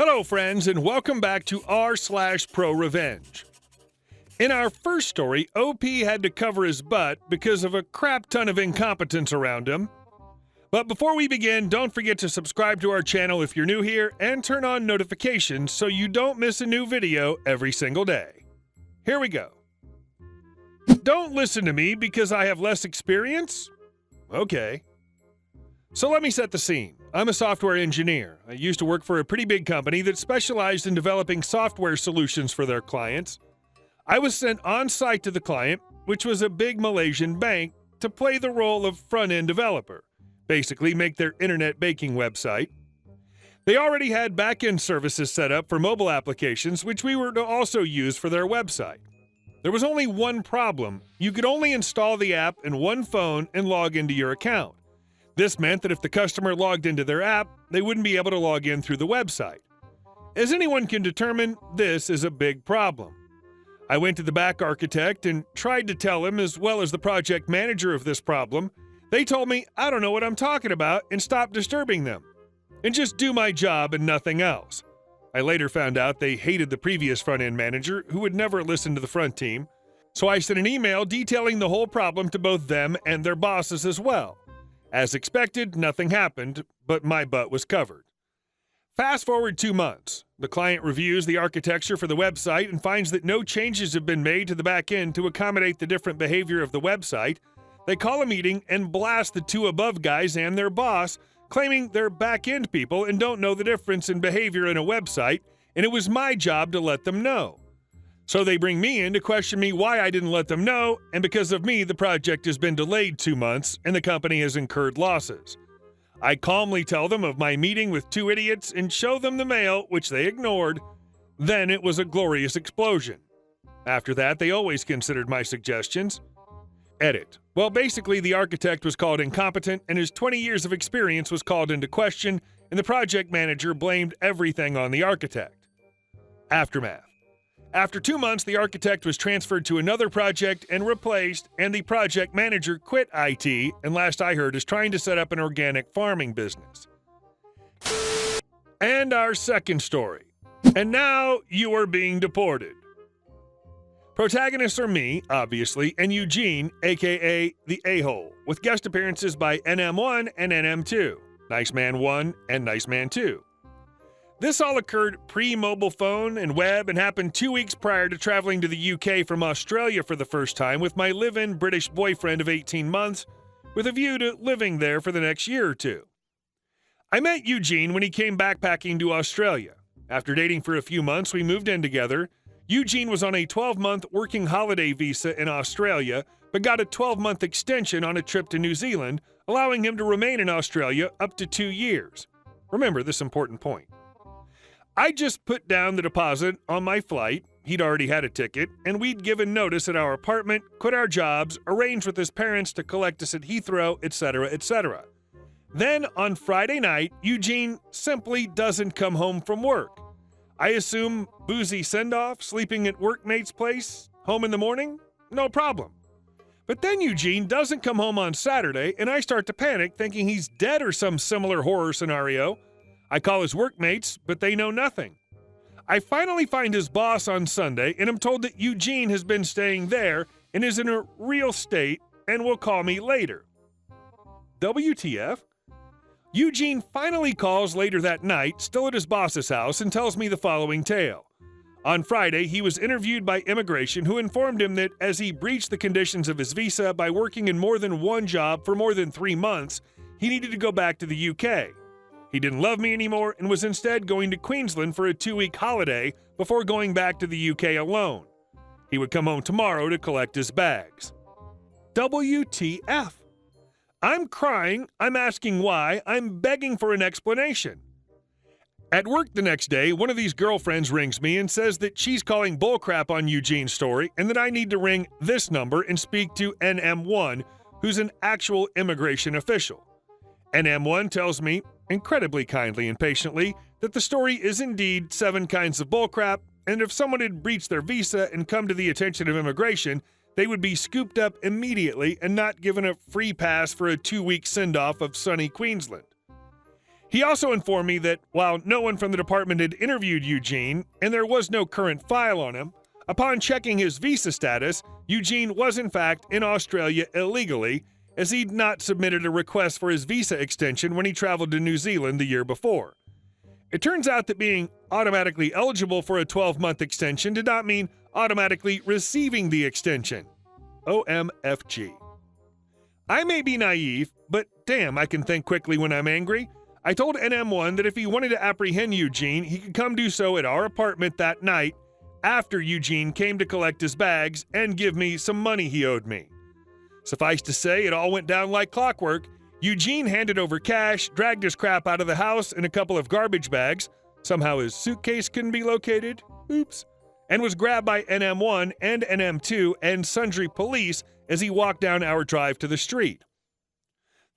Hello, friends, and welcome back to r/ProRevenge. In our first story, OP had to cover his butt because of a crap ton of incompetence around him. But before we begin, don't forget to subscribe to our channel if you're new here and turn on notifications so you don't miss a new video every single day. Here we go. Don't listen to me because I have less experience? Okay. So let me set the scene. I'm a software engineer. I used to work for a pretty big company that specialized in developing software solutions for their clients. I was sent on site to the client, which was a big Malaysian bank, to play the role of front-end developer, basically make their internet banking website. They already had back-end services set up for mobile applications, which we were to also use for their website. There was only one problem. You could only install the app in one phone and log into your account. This meant that if the customer logged into their app, they wouldn't be able to log in through the website. As anyone can determine, this is a big problem. I went to the back architect and tried to tell him, as well as the project manager, of this problem. They told me I don't know what I'm talking about and stop disturbing them, and just do my job and nothing else. I later found out they hated the previous front-end manager, who would never listen to the front team, so I sent an email detailing the whole problem to both them and their bosses as well. As expected, nothing happened, but my butt was covered. Fast forward 2 months. The client reviews the architecture for the website and finds that no changes have been made to the back end to accommodate the different behavior of the website. They call a meeting and blast the two above guys and their boss, claiming they're back-end people and don't know the difference in behavior in a website, and it was my job to let them know. So they bring me in to question me why I didn't let them know, and because of me, the project has been delayed 2 months and the company has incurred losses. I calmly tell them of my meeting with two idiots and show them the mail, which they ignored. Then it was a glorious explosion. After that, they always considered my suggestions. Edit. Well, basically, the architect was called incompetent, and his 20 years of experience was called into question, and the project manager blamed everything on the architect. Aftermath. After 2 months, the architect was transferred to another project and replaced, and the project manager quit IT, and last I heard is trying to set up an organic farming business. And our second story. And now you are being deported. Protagonists are me, obviously, and Eugene, aka the A-hole, with guest appearances by NM1 and NM2, Nice Man 1 and Nice Man 2. This all occurred pre-mobile phone and web and happened 2 weeks prior to traveling to the UK from Australia for the first time with my live-in British boyfriend of 18 months, with a view to living there for the next year or two. I met Eugene when he came backpacking to Australia. After dating for a few months, we moved in together. Eugene was on a 12-month working holiday visa in Australia, but got a 12-month extension on a trip to New Zealand, allowing him to remain in Australia up to 2 years. Remember this important point. I just put down the deposit on my flight, he'd already had a ticket, and we'd given notice at our apartment, quit our jobs, arranged with his parents to collect us at Heathrow, etc., etc. Then, on Friday night, Eugene simply doesn't come home from work. I assume boozy send-off, sleeping at workmate's place, home in the morning? No problem. But then Eugene doesn't come home on Saturday, and I start to panic, thinking he's dead or some similar horror scenario. I call his workmates, but they know nothing. I finally find his boss on Sunday, and am told that Eugene has been staying there and is in a real state and will call me later. WTF? Eugene finally calls later that night, still at his boss's house, and tells me the following tale. On Friday, he was interviewed by immigration, who informed him that as he breached the conditions of his visa by working in more than one job for more than 3 months, he needed to go back to the UK. He didn't love me anymore and was instead going to Queensland for a 2-week holiday before going back to the UK alone. He would come home tomorrow to collect his bags. WTF? I'm crying, I'm asking why, I'm begging for an explanation. At work the next day, one of these girlfriends rings me and says that she's calling bullcrap on Eugene's story and that I need to ring this number and speak to NM1, who's an actual immigration official. NM1 tells me, incredibly kindly and patiently, that the story is indeed 7 kinds of bullcrap, and if someone had breached their visa and come to the attention of immigration, they would be scooped up immediately and not given a free pass for a 2-week send-off of sunny Queensland. He also informed me that while no one from the department had interviewed Eugene and there was no current file on him, upon checking his visa status, Eugene was in fact in Australia illegally, as he'd not submitted a request for his visa extension when he traveled to New Zealand the year before. It turns out that being automatically eligible for a 12-month extension did not mean automatically receiving the extension. OMFG. I may be naive, but damn, I can think quickly when I'm angry. I told NM1 that if he wanted to apprehend Eugene, he could come do so at our apartment that night after Eugene came to collect his bags and give me some money he owed me. Suffice to say, it all went down like clockwork. Eugene handed over cash, dragged his crap out of the house in a couple of garbage bags. Somehow his suitcase couldn't be located. Oops. And was grabbed by NM1 and NM2 and sundry police as he walked down our drive to the street.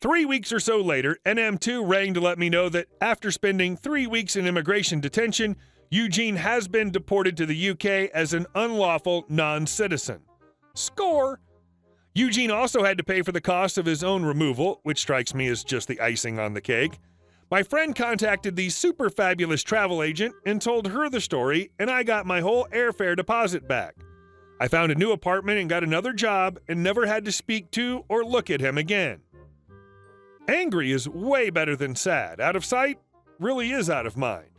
3 weeks or so later, NM2 rang to let me know that after spending 3 weeks in immigration detention, Eugene has been deported to the UK as an unlawful non-citizen. Score! Eugene also had to pay for the cost of his own removal, which strikes me as just the icing on the cake. My friend contacted the super fabulous travel agent and told her the story, and I got my whole airfare deposit back. I found a new apartment and got another job and never had to speak to or look at him again. Angry is way better than sad. Out of sight really is out of mind.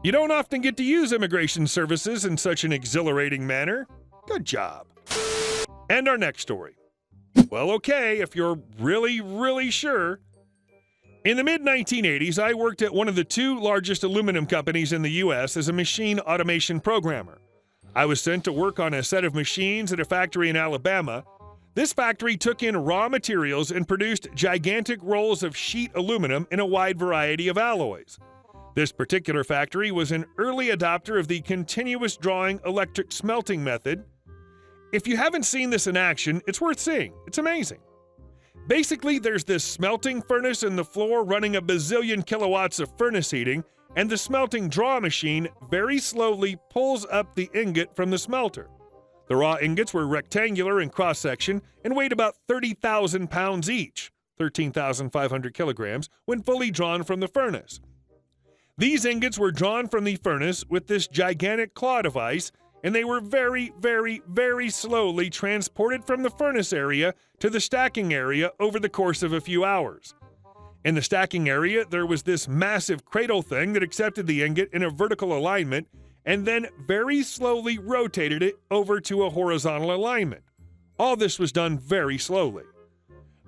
You don't often get to use immigration services in such an exhilarating manner. Good job. And our next story. Well, okay, if you're really sure. In the mid-1980s, I worked at one of the two largest aluminum companies in the U.S. as a machine automation programmer. I was sent to work on a set of machines at a factory in Alabama. This factory took in raw materials and produced gigantic rolls of sheet aluminum in a wide variety of alloys. This particular factory was an early adopter of the continuous drawing electric smelting method. If you haven't seen this in action, it's worth seeing. It's amazing. Basically, there's this smelting furnace in the floor running a bazillion kilowatts of furnace heating, and the smelting draw machine very slowly pulls up the ingot from the smelter. The raw ingots were rectangular in cross-section and weighed about 30,000 pounds each, 13,500 kilograms, when fully drawn from the furnace. These ingots were drawn from the furnace with this gigantic claw device, and they were very slowly transported from the furnace area to the stacking area over the course of a few hours. In the stacking area, there was this massive cradle thing that accepted the ingot in a vertical alignment and then very slowly rotated it over to a horizontal alignment. All this was done very slowly.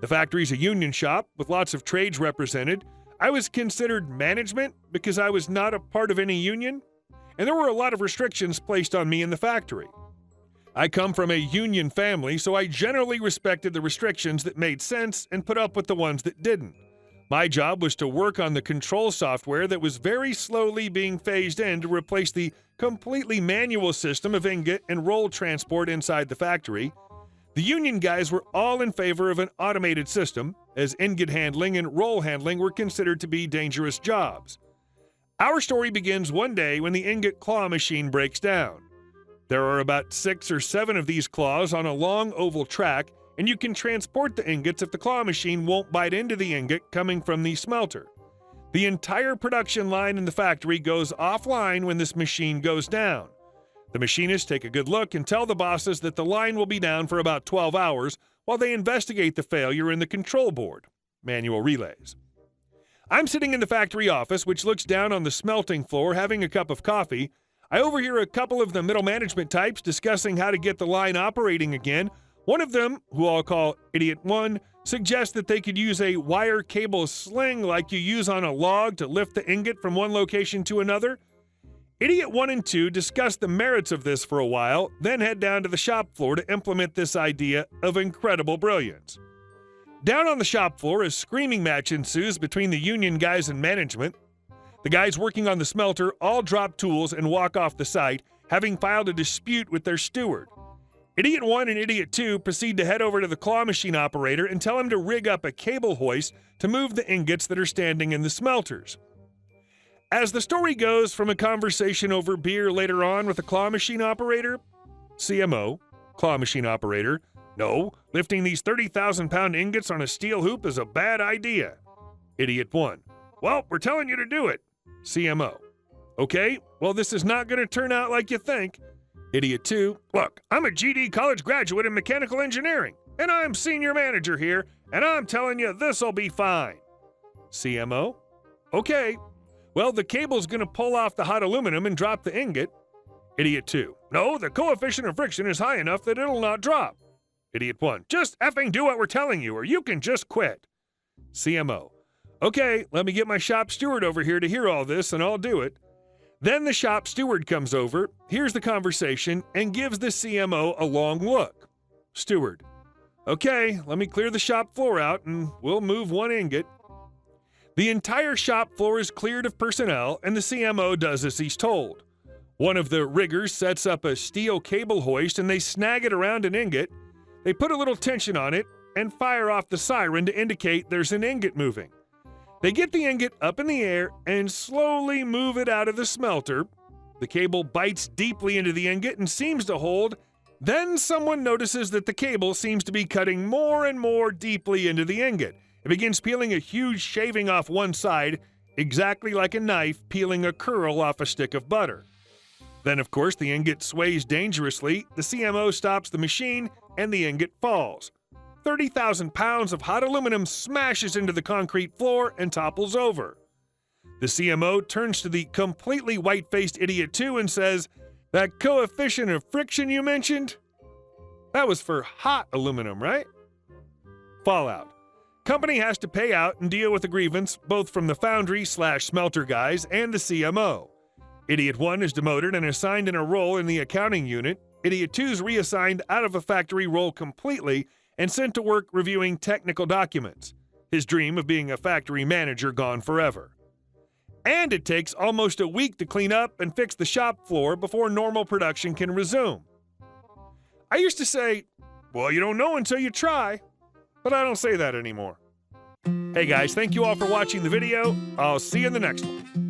The factory's a union shop with lots of trades represented. I was considered management because I was not a part of any union, and there were a lot of restrictions placed on me in the factory. I come from a union family, so I generally respected the restrictions that made sense and put up with the ones that didn't. My job was to work on the control software that was very slowly being phased in to replace the completely manual system of ingot and roll transport inside the factory. The union guys were all in favor of an automated system, as ingot handling and roll handling were considered to be dangerous jobs. Our story begins one day when the ingot claw machine breaks down. There are about 6 or 7 of these claws on a long oval track, and you can transport the ingots if the claw machine won't bite into the ingot coming from the smelter. The entire production line in the factory goes offline when this machine goes down. The machinists take a good look and tell the bosses that the line will be down for about 12 hours while they investigate the failure in the control board, manual relays. I'm sitting in the factory office, which looks down on the smelting floor, having a cup of coffee. I overhear a couple of the middle management types discussing how to get the line operating again. One of them, who I'll call Idiot 1, suggests that they could use a wire cable sling like you use on a log to lift the ingot from one location to another. Idiot 1 and 2 discuss the merits of this for a while, then head down to the shop floor to implement this idea of incredible brilliance. Down on the shop floor, a screaming match ensues between the union guys and management. The guys working on the smelter all drop tools and walk off the site, having filed a dispute with their steward. Idiot 1 and Idiot 2 proceed to head over to the claw machine operator and tell him to rig up a cable hoist to move the ingots that are standing in the smelters. As the story goes from a conversation over beer later on with the claw machine operator, CMO, claw machine operator, no, lifting these 30,000-pound ingots on a steel hoop is a bad idea. Idiot 1, Well, we're telling you to do it. CMO. Okay, well, this is not going to turn out like you think. Idiot 2. Look, I'm a GD college graduate in mechanical engineering, and I'm senior manager here, and I'm telling you this'll be fine. CMO. Okay, well, the cable's going to pull off the hot aluminum and drop the ingot. Idiot 2. No, the coefficient of friction is high enough that it'll not drop. Idiot 1. Just effing do what we're telling you, or you can just quit. CMO. Okay, let me get my shop steward over here to hear all this, and I'll do it. Then the shop steward comes over, hears the conversation, and gives the CMO a long look. Steward. Okay, let me clear the shop floor out, and we'll move one ingot. The entire shop floor is cleared of personnel, and the CMO does as he's told. One of the riggers sets up a steel cable hoist, and they snag it around an ingot. They put a little tension on it and fire off the siren to indicate there's an ingot moving. They get the ingot up in the air and slowly move it out of the smelter. The cable bites deeply into the ingot and seems to hold. Then someone notices that the cable seems to be cutting more and more deeply into the ingot. It begins peeling a huge shaving off one side, exactly like a knife peeling a curl off a stick of butter. Then, of course, the ingot sways dangerously, the CMO stops the machine, and the ingot falls. 30,000 pounds of hot aluminum smashes into the concrete floor and topples over. The CMO turns to the completely white-faced Idiot 2 and says, "That coefficient of friction you mentioned? That was for hot aluminum, right?" Fallout. Company has to pay out and deal with a grievance both from the foundry/smelter guys and the CMO. Idiot 1 is demoted and assigned in a role in the accounting unit. Idiot 2 is reassigned out of a factory role completely and sent to work reviewing technical documents. His dream of being a factory manager gone forever. And it takes almost a week to clean up and fix the shop floor before normal production can resume. I used to say, well, you don't know until you try, but I don't say that anymore. Hey guys, thank you all for watching the video. I'll see you in the next one.